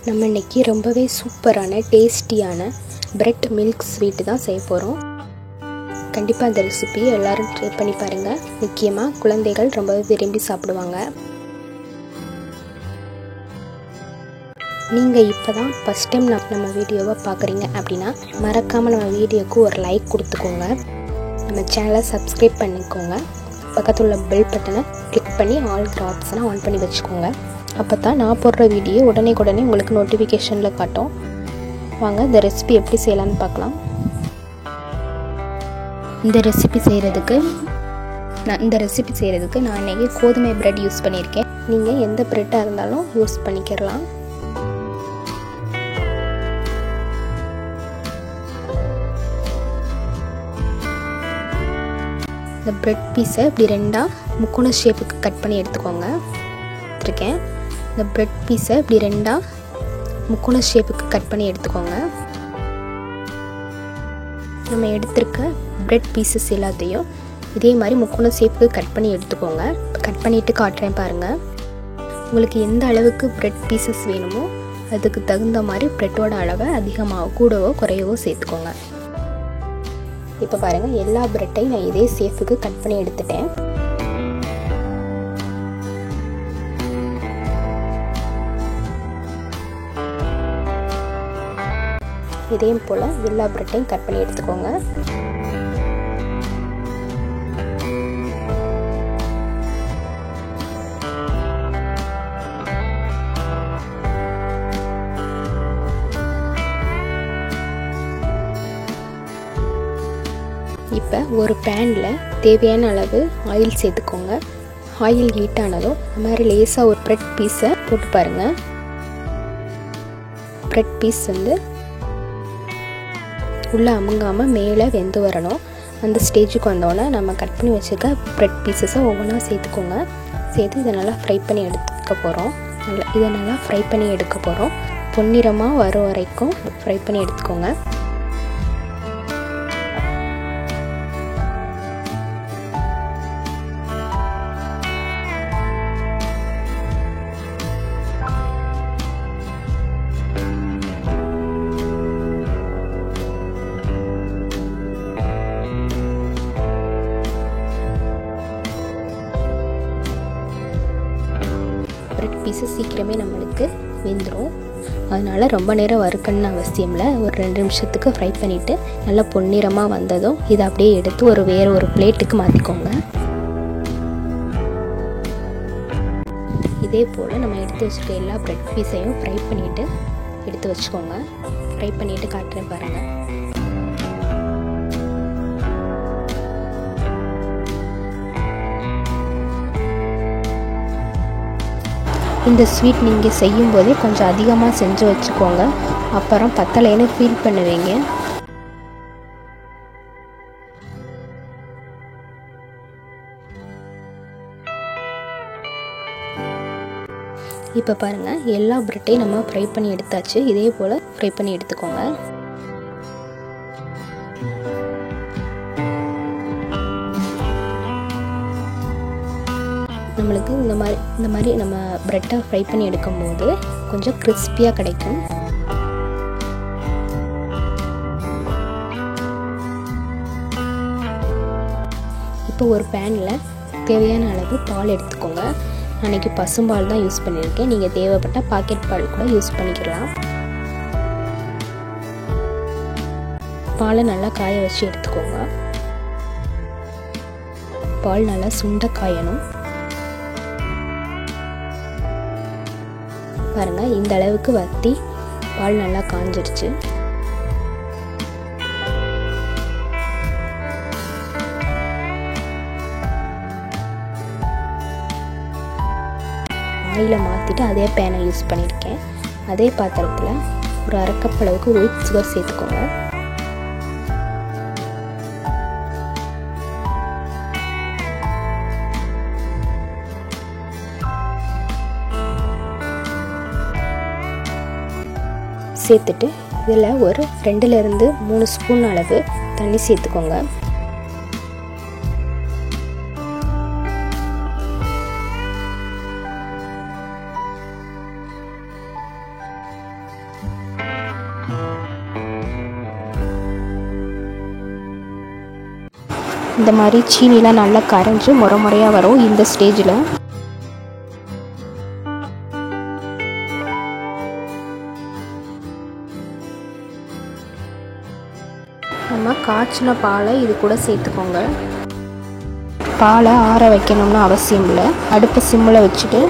நம்ம இன்றைக்கி ரொம்பவே சூப்பரான டேஸ்டியான பிரெட் மில்க் ஸ்வீட்டு தான் செய்ய போகிறோம். கண்டிப்பாக அந்த ரெசிபியை எல்லோரும் ட்ரை பண்ணி பாருங்கள். முக்கியமாக குழந்தைகள் ரொம்பவே விரும்பி சாப்பிடுவாங்க. நீங்கள் இப்போ தான் ஃபஸ்ட் டைம் நம்ம வீடியோவை பார்க்குறீங்க அப்படின்னா மறக்காமல் நம்ம வீடியோவுக்கு ஒரு லைக் கொடுத்துக்கோங்க. நம்ம சேனலை சப்ஸ்கிரைப் பண்ணிக்கோங்க. பக்கத்தில் உள்ள பெல் பட்டனை கிளிக் பண்ணி ஆல்ங்கிற ஆப்ஷனை ஆன் பண்ணி வச்சுக்கோங்க. அப்போ தான் நான் போடுற வீடியோ உடனே உங்களுக்கு நோட்டிஃபிகேஷனில் காட்டும். வாங்க இந்த ரெசிபி எப்படி செய்யலான்னு பார்க்கலாம். இந்த ரெசிபி செய்கிறதுக்கு நான் இன்றைக்கி கோதுமை பிரெட் யூஸ் பண்ணியிருக்கேன். நீங்கள் எந்த பிரெட்டாக இருந்தாலும் யூஸ் பண்ணிக்கிறலாம். இந்த பிரெட் பீஸை இப்படி ரெண்டாக முக்கோண ஷேப்புக்கு கட் பண்ணி எடுத்துக்கோங்க. இந்த பிரெட் பீஸை இப்படி ரெண்டாக முக்கோண ஷேப்புக்கு கட் பண்ணி எடுத்துக்கோங்க. நம்ம எடுத்துருக்க பிரெட் பீசஸ் எல்லாத்தையும் இதே மாதிரி முக்கோண ஷேப்புக்கு கட் பண்ணி எடுத்துக்கோங்க. கட் பண்ணிவிட்டு காட்டுறேன் பாருங்கள். உங்களுக்கு எந்த அளவுக்கு பிரெட் பீசஸ் வேணுமோ அதுக்கு தகுந்த மாதிரி பிரெட்டோட அளவை அதிகமாக கூடவோ குறையவோ சேர்த்துக்கோங்க. இப்போ பாருங்கள், எல்லா பிரெட்டையும் நான் இதே ஷேப்புக்கு கட் பண்ணி எடுத்துட்டேன். இதே போல் எல்லா பிரெட்டையும் கட் பண்ணி எடுத்துக்கோங்க. இப்போ ஒரு பேனில் தேவையான அளவு ஆயில் சேர்த்துக்கோங்க. ஆயில் ஹீட் ஆனதும் இந்த மாதிரி லேசாக ஒரு பிரெட் பீஸை போட்டு பாருங்கள். பிரெட் பீஸ் உள்ளே அமுங்காமல் மேலே வெந்து வரணும். அந்த ஸ்டேஜுக்கு வந்தோடனே நம்ம கட் பண்ணி வச்சுக்க பிரெட் பீசஸை ஒவ்வொன்றா சேர்த்துக்கோங்க. சேர்த்து இதை நல்லா ஃப்ரை பண்ணி எடுக்க போகிறோம். பொன்னிறமாக வர வரைக்கும் ஃப்ரை பண்ணி எடுத்துக்கோங்க. பிரெட் பீஸு சீக்கிரமே நம்மளுக்கு வெந்துடும். அதனால் ரொம்ப நேரம் வறுக்கணும்னு அவசியம் இல்லை. ஒரு 2 நிமிஷத்துக்கு ஃப்ரை பண்ணிவிட்டு நல்லா பொன்னிறமாக வந்ததும் இதை அப்படியே எடுத்து வேறு ஒரு பிளேட்டுக்கு மாற்றிக்கோங்க. இதே போல் நம்ம எடுத்து வச்சுருக்க எல்லா பிரெட் பீஸையும் ஃப்ரை பண்ணிவிட்டு எடுத்து வச்சுக்கோங்க. ஃப்ரை பண்ணிவிட்டு காட்டுறேன் பாருங்கள். இந்த ஸ்வீட் நீங்கள் செய்யும்போதே கொஞ்சம் அதிகமாக செஞ்சு வச்சுக்கோங்க. அப்புறம் பத்தலைன்னு ஃபீல் பண்ணுவீங்க. இப்போ பாருங்கள், எல்லா பிரெட்டையும் நம்ம ஃப்ரை பண்ணி எடுத்தாச்சு. இதே போல் ஃப்ரை பண்ணி எடுத்துக்கோங்க. நம்மளுக்கு இந்த மாதிரி நம்ம பிரெட்டை ஃப்ரை பண்ணி எடுக்கும்போது கொஞ்சம் கிறிஸ்பியாக கிடைக்கும். இப்போ ஒரு பேனில் தேவையான அளவு பால் எடுத்துக்கோங்க. அன்றைக்கி பசும்பால் தான் யூஸ் பண்ணியிருக்கேன். நீங்கள் தேவைப்பட்ட பாக்கெட் பால் கூட யூஸ் பண்ணிக்கலாம். பாலை நல்லா காய வச்சு எடுத்துக்கோங்க. பால் நல்லா சுண்ட காயணும். பாருங்கள், இந்த அளவுக்கு வற்றி பால் நல்லா காஞ்சிருச்சு. ஆயிலை மாற்றிட்டு அதே பேனை யூஸ் பண்ணியிருக்கேன். அதே பாத்திரத்தில் ஒரு 1/2 கப் அளவுக்கு ஒயிட் சுகர் சேர்த்துக்கோங்க. சேர்த்துட்டு இதில் ஒரு 2லேருந்து 3 ஸ்பூன் அளவு தண்ணி சேர்த்துக்கோங்க. இந்த மாதிரி சீனிலாம் நல்லா கரைஞ்சி முறையாக வரும். இந்த ஸ்டேஜில் நம்ம காய்ச்சின பாலை இது கூட சேர்த்துக்கோங்க. பாலை ஆற வைக்கணும்னு அவசியம் இல்லை. அடுப்பு சிம்மில் வச்சுட்டு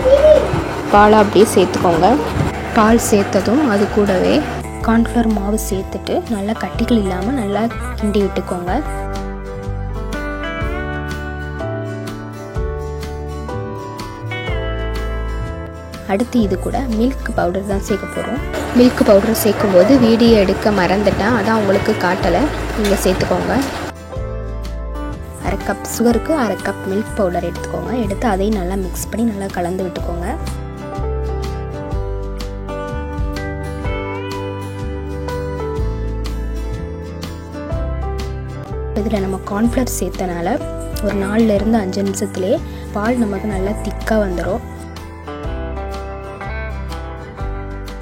பாலை அப்படியே சேர்த்துக்கோங்க. பால் சேர்த்ததும் அது கூடவே கார்ன்ஃப்ளவர் மாவு சேர்த்துட்டு நல்லா கட்டிகள் இல்லாமல் நல்லா கிண்டி விட்டுக்கோங்க. அடுத்து இது கூட மில்க் பவுடர் தான் சேர்க்க போகிறோம். மில்க் பவுடர் சேர்க்கும்போது வீடியோ எடுக்க மறந்துட்டேன், அதான் உங்களுக்கு காட்டலை. நீங்கள் சேர்த்துக்கோங்க. 1/2 கப் சுகருக்கு 1/2 கப் மில்க் பவுடர் எடுத்துக்கோங்க. எடுத்து அதையும் நல்லா மிக்ஸ் பண்ணி நல்லா கலந்து விட்டுக்கோங்க. இதில் நம்ம கார்ன்ஃப்ளவர் சேர்த்தனால ஒரு 4லேருந்து 5 நிமிஷத்துலேயே பால் நமக்கு நல்லா திக்காக வந்துடும்.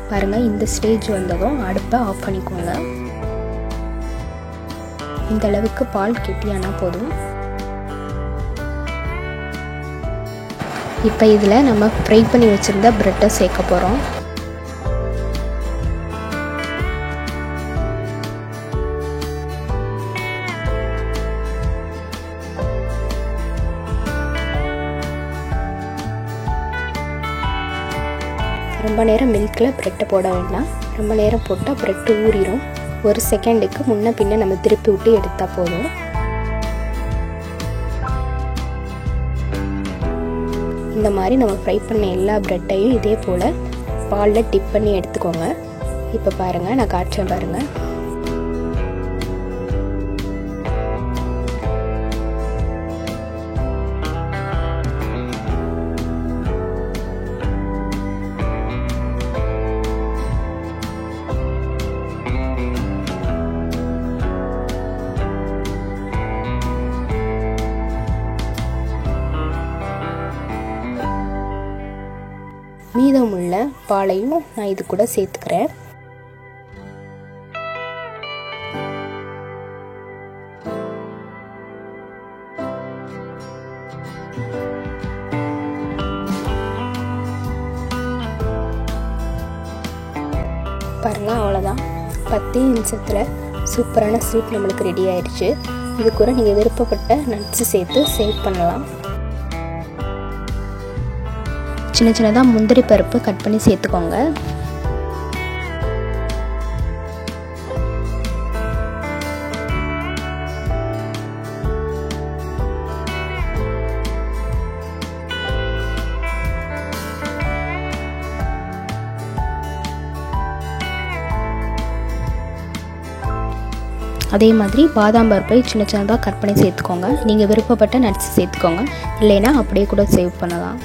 பாருங்கள், இந்த ஸ்டேஜ் வந்ததும் அடுப்பை ஆஃப் பண்ணிக்கோங்க. இந்த அளவுக்கு பால் கெட்டியானா போதும். இப்போ இதில் நம்ம ஃப்ரை பண்ணி வச்சுருந்த ப்ரெட்டை சேர்க்க போகிறோம். ரொம்ப நேரம் மில்கில் ப்ரெட்டை போட வேண்டாம். ரொம்ப நேரம் போட்டால் ப்ரெட்டு ஊறிடும். 1 செகண்டுக்கு முன்ன பின்ன நம்ம திருப்பி விட்டு எடுத்தால் போதும். இந்த மாதிரி நம்ம ஃப்ரை பண்ண எல்லா ப்ரெட்டையும் இதே போல் பாலில் டிப் பண்ணி எடுத்துக்கோங்க. இப்போ பாருங்கள், நான் காட்டுறேன் பாருங்கள். மீதமுள்ள பாலையும் நான் இது கூட சேர்த்துக்கிறேன். பாருங்க, அவ்வளோதான். 10 நிமிஷத்தில் சூப்பரான ஸ்வீட் நம்மளுக்கு ரெடி ஆயிடுச்சு. இது கூட நீங்கள் விருப்பப்பட்ட நட்ஸு சேர்த்து சேவ் பண்ணலாம். சின்ன சின்னதாக முந்திரி பருப்பு கட் பண்ணி சேர்த்துக்கோங்க. அதே மாதிரி பாதாம் பருப்பை சின்ன சின்னதாக கட் பண்ணி சேர்த்துக்கோங்க. நீங்கள் விருப்பப்பட்ட நட்ஸ் சேர்த்துக்கோங்க, இல்லைன்னா அப்படியே கூட சேவ் பண்ணலாம்.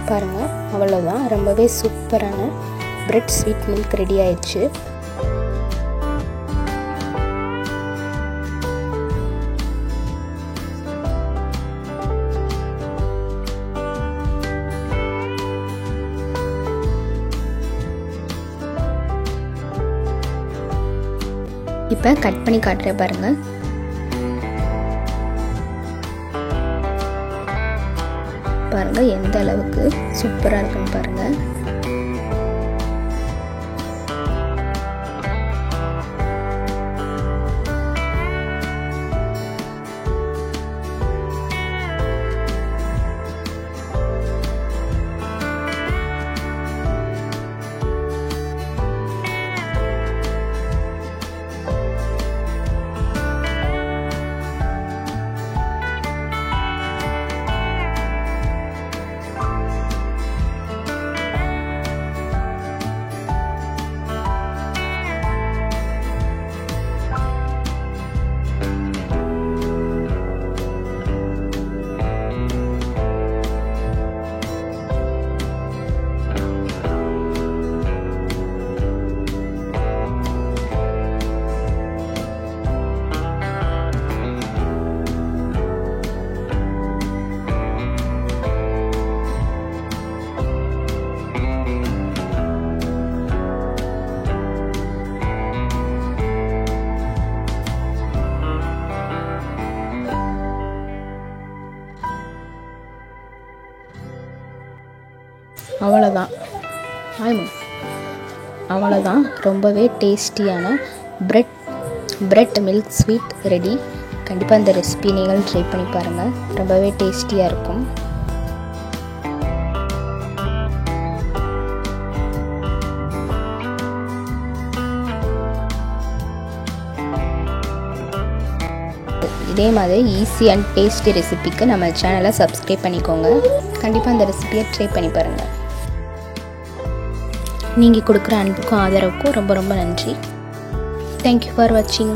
பாருங்கள், அவ்வளோதான். ரொம்பவே சூப்பரான பிரெட் ஸ்வீட் மில்க் ரெடி ஆயிடுச்சு. இப்போ கட் பண்ணி காட்டுறேன் பாருங்கள். பாருங்கள் எந்த அளவுக்கு சூப்பராக இருக்குன்னு பாருங்கள். அவ்வளோதான் ரொம்பவே டேஸ்டியான பிரெட் மில்க் ஸ்வீட் ரெடி. கண்டிப்பாக இந்த ரெசிபி நீங்கள் ட்ரை பண்ணி பாருங்கள், ரொம்பவே டேஸ்டியாக இருக்கும். இதே மாதிரி ஈஸி அண்ட் டேஸ்டி ரெசிபிக்கு நம்ம சேனலை சப்ஸ்கிரைப் பண்ணிக்கோங்க. கண்டிப்பாக இந்த ரெசிபியை ட்ரை பண்ணி பாருங்கள். நீங்கள் கொடுக்குற அன்புக்கும் ஆதரவுக்கும் ரொம்ப ரொம்ப நன்றி. தேங்க்யூ ஃபார் வாட்சிங்.